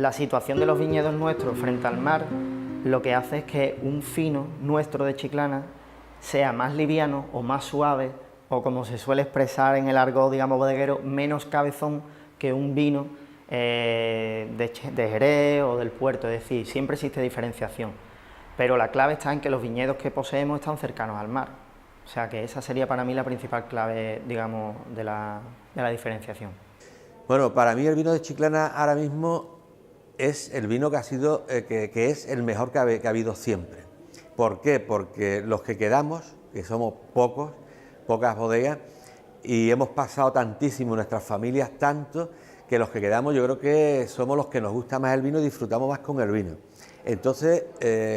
La situación de los viñedos nuestros frente al mar lo que hace es que un fino nuestro de Chiclana sea más liviano o más suave, o como se suele expresar en el argot, digamos, bodeguero, menos cabezón que un vino de Jerez o del Puerto. Es decir, siempre existe diferenciación, pero la clave está en que los viñedos que poseemos están cercanos al mar. O sea que esa sería para mí la principal clave, digamos, de la diferenciación. Bueno, para mí el vino de Chiclana ahora mismo es el vino que ha sido, que es el mejor que ha habido siempre. ¿Por qué? Porque los que quedamos, que somos pocas bodegas, y hemos pasado tantísimo en nuestras familias, tanto que los que quedamos yo creo que somos los que nos gusta más el vino y disfrutamos más con el vino. Entonces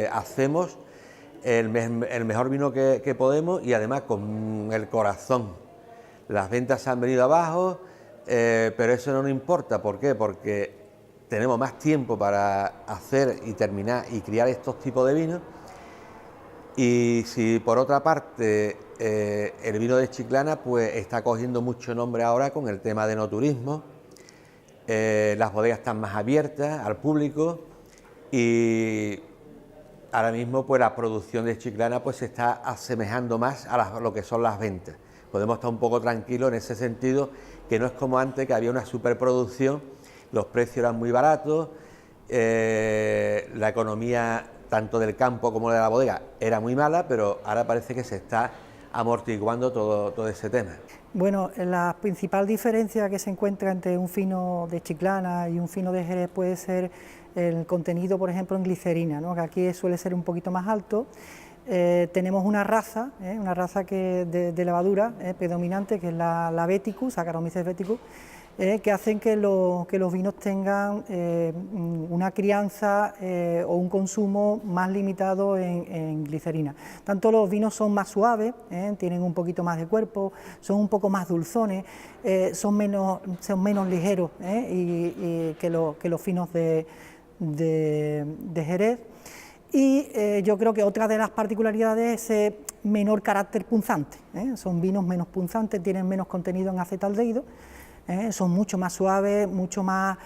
hacemos el mejor vino que podemos, y además con el corazón. Las ventas han venido abajo, pero eso no nos importa. ¿Por qué? Porque tenemos más tiempo para hacer y terminar y criar estos tipos de vinos. Y si por otra parte el vino de Chiclana pues está cogiendo mucho nombre ahora con el tema de enoturismo, las bodegas están más abiertas al público, y ahora mismo pues la producción de Chiclana pues se está asemejando más a lo que son las ventas. Podemos estar un poco tranquilos en ese sentido, que no es como antes, que había una superproducción, los precios eran muy baratos, la economía tanto del campo como de la bodega era muy mala, pero ahora parece que se está amortiguando todo ese tema. Bueno, la principal diferencia que se encuentra entre un fino de Chiclana y un fino de Jerez puede ser el contenido, por ejemplo, en glicerina, ¿no? Que aquí suele ser un poquito más alto. Tenemos una raza que de levadura predominante, que es la Veticus, Saccharomyces veticus, que hacen que los vinos tengan una crianza o un consumo más limitado en glicerina. Tanto los vinos son más suaves, tienen un poquito más de cuerpo, son un poco más dulzones, son menos ligeros y que los finos de Jerez. Y yo creo que otra de las particularidades es ese menor carácter punzante, son vinos menos punzantes, tienen menos contenido en acetaldehído, son mucho más suaves, mucho más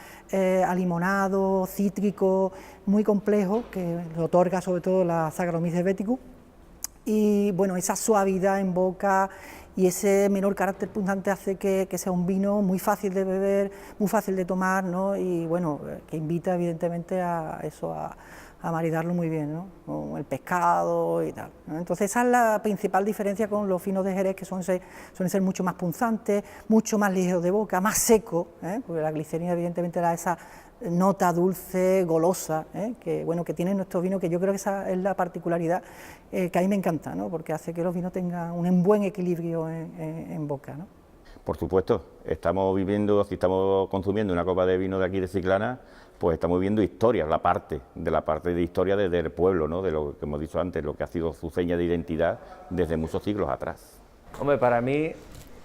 alimonados, cítricos, muy complejos, que le otorga sobre todo la Saccharomyces veticus. Y bueno, esa suavidad en boca y ese menor carácter punzante hace que sea un vino muy fácil de beber, muy fácil de tomar, ¿no? Y bueno, que invita evidentemente a maridarlo muy bien, ¿no? Con el pescado y tal, ¿no? Entonces esa es la principal diferencia con los finos de Jerez, que suelen ser mucho más punzantes, mucho más ligeros de boca, más secos, porque la glicerina evidentemente da esa nota dulce, golosa, que bueno, que tienen nuestros vinos, que yo creo que esa es la particularidad que a mí me encanta, ¿no? Porque hace que los vinos tengan un buen equilibrio en boca, ¿no? Por supuesto, estamos estamos consumiendo una copa de vino de aquí de Chiclana, pues estamos viendo historias, la parte de historia desde el pueblo, ¿no? De lo que hemos dicho antes, lo que ha sido su seña de identidad desde muchos siglos atrás. Hombre, para mí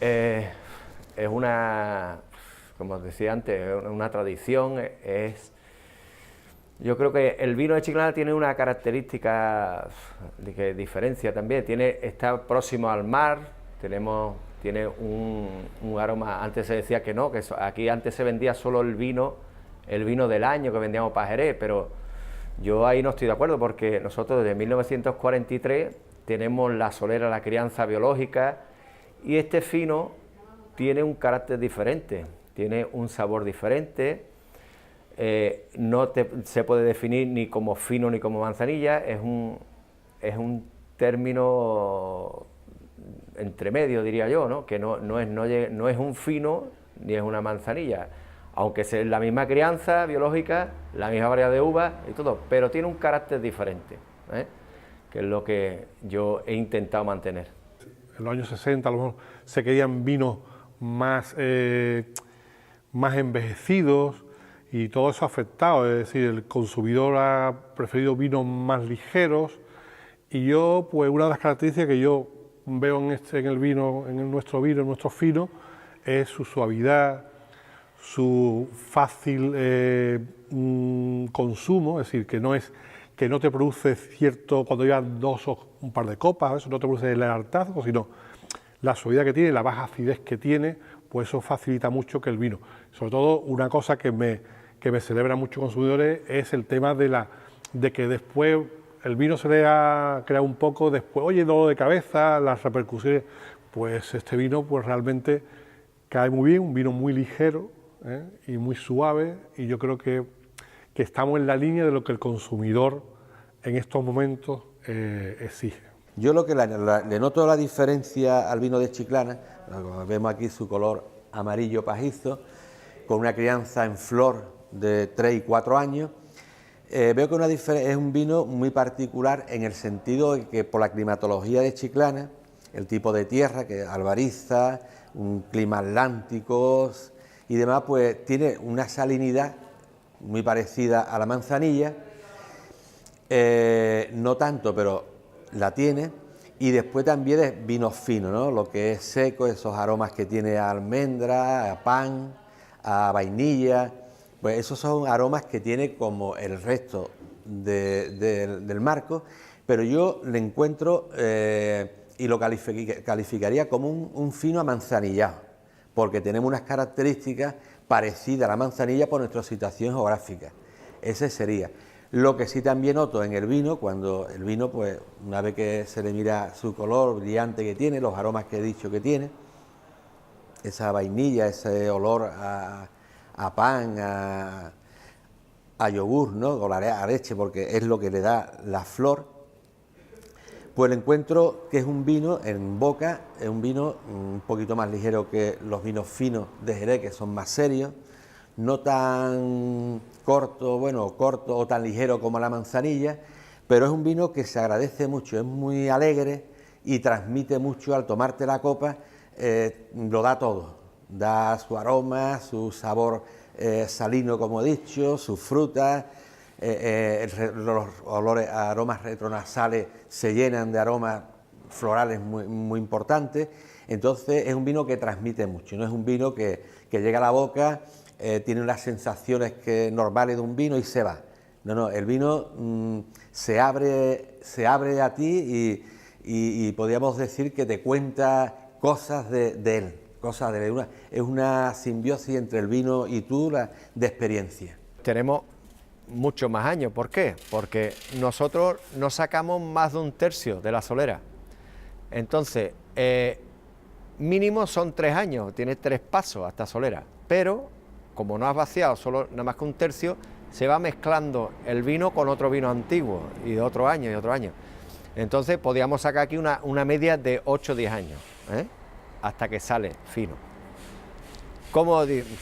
es una, como os decía antes, una tradición. Yo creo que el vino de Chiclana tiene una característica que diferencia también, está próximo al mar, tiene un aroma. Antes se decía que no, que aquí antes se vendía solo el vino del año que vendíamos para Jerez, pero yo ahí no estoy de acuerdo, porque nosotros desde 1943 tenemos la solera, la crianza biológica, y este fino tiene un carácter diferente, tiene un sabor diferente, no se puede definir ni como fino ni como manzanilla, es un término entre medio, diría yo, ¿no? Que no es un fino ni es una manzanilla, aunque es la misma crianza biológica, la misma variedad de uvas y todo, pero tiene un carácter diferente, que es lo que yo he intentado mantener. En los años 60 a lo mejor se querían vinos más envejecidos, y todo eso ha afectado, es decir, el consumidor ha preferido vinos más ligeros, y yo, pues una de las características que yo veo en el vino, en nuestro fino, es su suavidad, su fácil consumo, es decir, que no te produce cuando llevas dos o un par de copas, eso no te produce el hartazgo, sino la suavidad que tiene, la baja acidez que tiene, pues eso facilita mucho que el vino. Sobre todo una cosa que que me celebran muchos consumidores es el tema de que después el vino se le ha creado un poco, después, oye, dolor de cabeza, las repercusiones, pues este vino pues realmente cae muy bien, un vino muy ligero y muy suave, y yo creo que estamos en la línea de lo que el consumidor en estos momentos exige. Yo lo que le noto la diferencia al vino de Chiclana, vemos aquí su color amarillo pajizo, con una crianza en flor de 3 y 4 años, veo que es un vino muy particular en el sentido de que por la climatología de Chiclana, el tipo de tierra, que es albariza, un clima atlántico y demás, pues tiene una salinidad muy parecida a la manzanilla, no tanto, pero la tiene, y después también es vino fino, ¿no? Lo que es seco, esos aromas que tiene a almendra, a pan, a vainilla, pues esos son aromas que tiene como el resto del marco, pero yo le encuentro y lo calificaría como un fino amanzanillado, porque tenemos unas características parecidas a la manzanilla por nuestra situación geográfica. Ese sería. Lo que sí también noto en el vino, cuando el vino, pues una vez que se le mira su color brillante que tiene, los aromas que he dicho que tiene, esa vainilla, ese olor a pan, a yogur, ¿no? O a leche, porque es lo que le da la flor, pues encuentro que es un vino en boca, es un vino un poquito más ligero que los vinos finos de Jerez, que son más serios, no tan corto o tan ligero como la manzanilla, pero es un vino que se agradece mucho, es muy alegre y transmite mucho al tomarte la copa, lo da todo, da su aroma, su sabor salino, como he dicho, sus frutas, los aromas retronasales se llenan de aromas florales muy importantes. Entonces es un vino que transmite mucho, no es un vino que llega a la boca, tiene unas sensaciones normales de un vino y se va. No, el vino se abre a ti y podríamos decir que te cuenta cosas de él. Es una simbiosis entre el vino y tú, de experiencia. Tenemos muchos más años, ¿por qué? Porque nosotros no sacamos más de 1/3 de la solera. Entonces, mínimo son 3 años, tiene 3 pasos hasta solera, pero como no has vaciado solo nada más que 1/3, se va mezclando el vino con otro vino antiguo y de otro año y otro año. Entonces podríamos sacar aquí una media de 8 o 10 años, hasta que sale fino.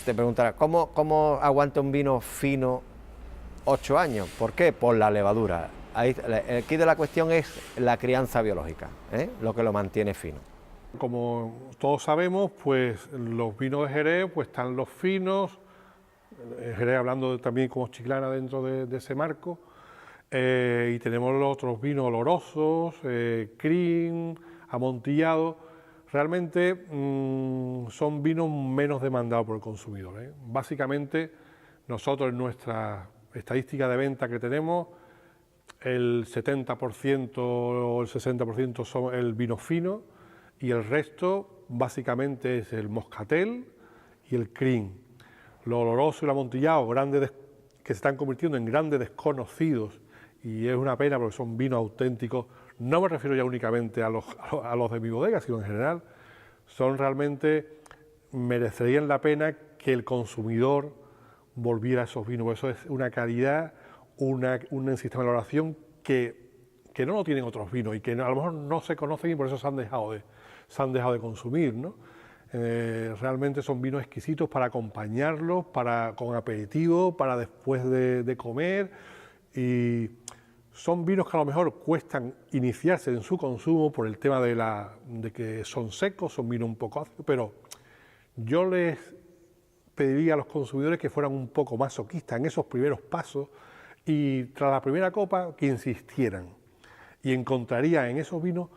Te preguntarás, ¿cómo aguanta un vino fino 8 años? ¿Por qué? Por la levadura. Aquí de la cuestión es la crianza biológica, lo que lo mantiene fino. Como todos sabemos, pues los vinos de Jerez, pues están los finos, Jerez hablando también como Chiclana dentro de ese marco, y tenemos los otros vinos olorosos, crin, amontillados. Realmente son vinos menos demandados por el consumidor. Básicamente, nosotros en nuestra estadística de venta que tenemos, el 70% o el 60% son el vino fino y el resto básicamente es el moscatel y el crin. Lo oloroso y el amontillado, que se están convirtiendo en grandes desconocidos, y es una pena porque son vinos auténticos. No me refiero ya únicamente a los de mi bodega, sino en general, son realmente, merecerían la pena que el consumidor volviera a esos vinos, porque eso es una calidad, un sistema de elaboración que no lo tienen otros vinos y que a lo mejor no se conocen y por eso se han dejado de consumir, ¿no? Realmente son vinos exquisitos para acompañarlos, con aperitivo, para después de comer, y son vinos que a lo mejor cuestan iniciarse en su consumo por el tema de que son secos, son vinos un poco ácidos, pero yo les pediría a los consumidores que fueran un poco masoquistas en esos primeros pasos y tras la primera copa que insistieran, y encontraría en esos vinos,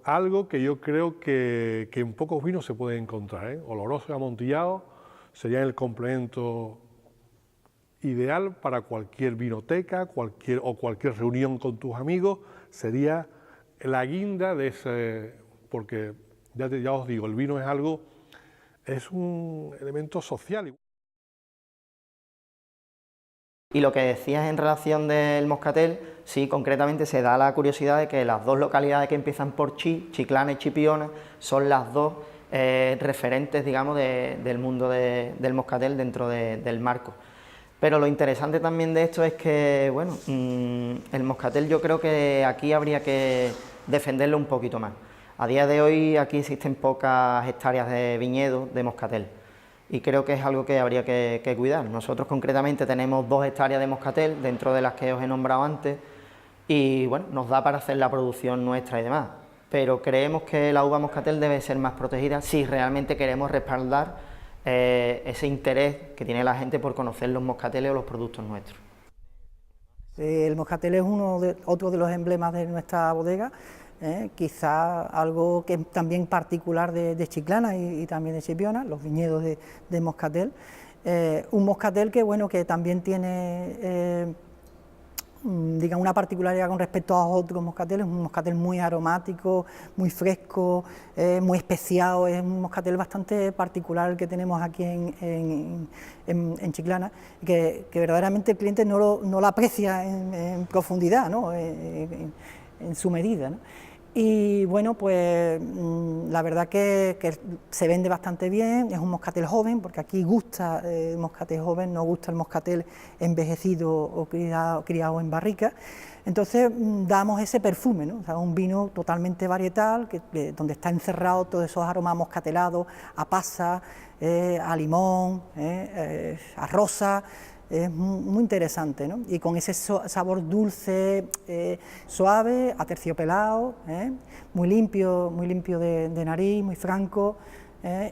algo que yo creo que en pocos vinos se puede encontrar, oloroso y amontillado sería el complemento ideal para cualquier vinoteca, cualquier reunión con tus amigos, sería la guinda de ese, porque ya os digo, el vino es un elemento social. Y lo que decías en relación del moscatel, sí, concretamente se da la curiosidad de que las dos localidades que empiezan por Chi, Chiclana y Chipiona, son las dos referentes, digamos, del mundo del moscatel dentro del marco. Pero lo interesante también de esto es que, bueno, el moscatel yo creo que aquí habría que defenderlo un poquito más. A día de hoy aquí existen pocas hectáreas de viñedo de moscatel y creo que es algo que habría que cuidar. Nosotros concretamente tenemos 2 hectáreas de moscatel dentro de las que os he nombrado antes y bueno, nos da para hacer la producción nuestra y demás, pero creemos que la uva moscatel debe ser más protegida si realmente queremos respaldar ese interés que tiene la gente por conocer los moscateles o los productos nuestros. El moscatel es otro de los emblemas de nuestra bodega, quizá algo que es también particular de Chiclana y también de Chipiona, los viñedos de moscatel. Un moscatel que, bueno, que también tiene digamos, una particularidad con respecto a otros moscateles, un moscatel muy aromático, muy fresco, muy especiado, es un moscatel bastante particular el que tenemos aquí en Chiclana, que verdaderamente el cliente no lo aprecia en profundidad, ¿no? En su medida, ¿no? Y bueno, pues la verdad que se vende bastante bien, es un moscatel joven, porque aquí gusta el moscatel joven, no gusta el moscatel envejecido o criado en barrica. Entonces damos ese perfume, ¿no? O sea, un vino totalmente varietal, donde está encerrado todos esos aromas moscatelados, a pasa, a limón, a rosa. Es muy interesante, ¿no? Y con ese sabor dulce, suave, aterciopelado, muy limpio de nariz, muy franco,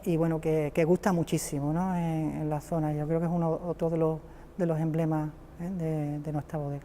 y bueno, que gusta muchísimo, ¿no? En la zona. Yo creo que es otro de los emblemas de nuestra bodega.